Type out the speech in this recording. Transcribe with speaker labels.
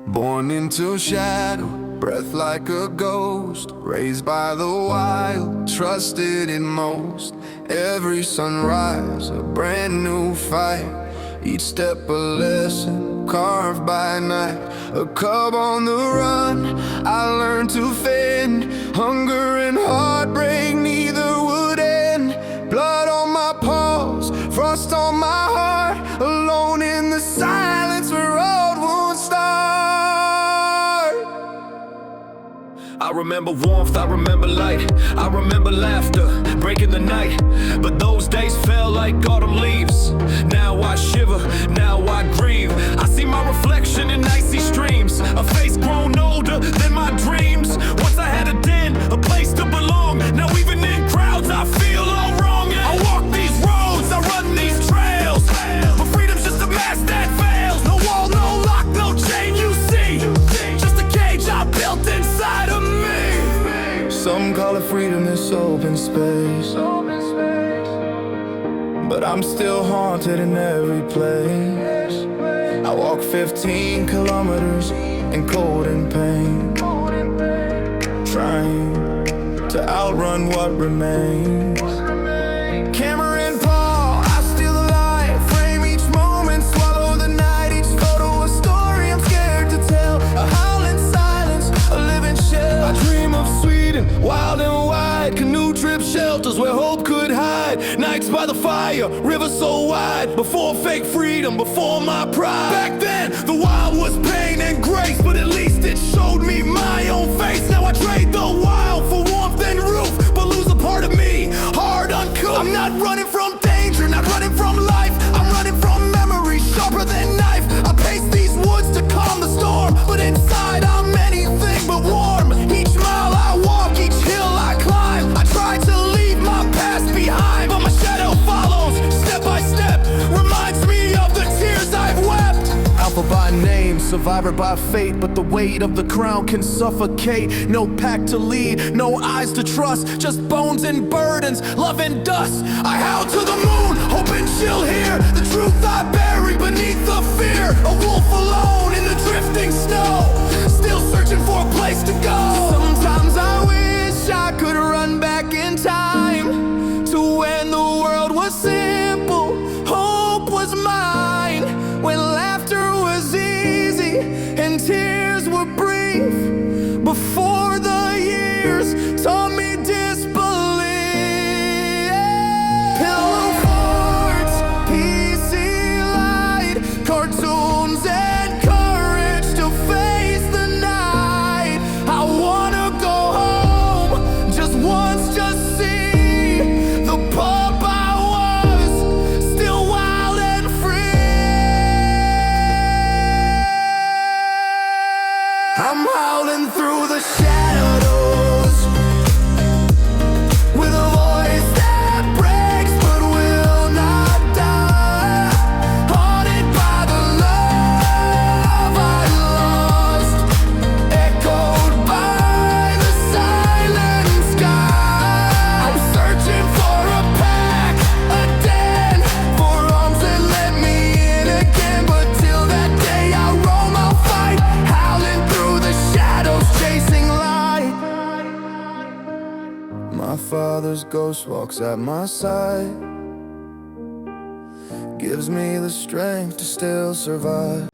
Speaker 1: Born into shadow, breath like a ghost, raised by the wild, trusted in most. Every sunrise, a brand new fight, each step a lesson, carved by night. A cub on the run, I learned to fend. Hunger and heartbreak, neither would end. Blood on my paws, frost on my heart, alone in the silence where old wounds start. I remember warmth, I remember light, I remember laughter, breaking the night. But those days felt like autumn leaves. Now I shiver, now I grieve. I see my reflection in icy streams, a face grown older than my dreams. Once I had a den, a place to belong. Now even in crowds I feel all wrong. I walk these roads, I run these trails, but freedom's just a mask that fails. No wall, no lock, no chain you see, just a cage I built inside of me. Some call it freedom, this open space, but I'm still haunted in every place. I walk 15 kilometers in cold and pain, trying to outrun what remains. Camera and Paul, I steal the light, frame each moment, swallow the night. Each photo a story I'm scared to tell, a howling silence, a living shell. I dream of Sweden, wild and wide, canoe trip shelters where hope could hide. Nights by the fire, river so wide, before fake freedom, before my pride. Back then, the wild was pain and grace, but at least it showed me my own face. Now I trade the wild for warmth and roof, but lose a part of me, hard uncouth. I'm not running from danger, not running from life, I'm running from memory, sharper than knife. I pace these woods to calm the storm, but inside I'm anything but warm. Each mile I walk, each hill I climb, I try to leave my past behind, but my shadow follows, step by step, reminds me of the tears I've wept. Alpha by name, survivor by fate, but the weight of the crown can suffocate. No pack to lead, no eyes to trust, just bones and burdens, love and dust. I howl to the moon, hoping she'll hear the truth I bury beneath the fear. A wolf alone in the drifting snow, still searching for a place to go. Sometimes I wish I could run back in time to when the world was simple, hope was mine, when laughter was easy and tears were brief, before the years taught me disbelief. Pillow forts, PC light, cartoons and courage to face the night. I wanna go home just once, just see the pup I was, still wild and free. I'm howling through the shadows with a voice that breaks but will not die. Haunted by the love I lost, echoed by the silent sky. I'm searching for a pack, a den, for arms that let me in again. But till that day I roam, I'll fight, howling through the shadows, chasing light. My father's ghost walks at my side, gives me the strength to still survive.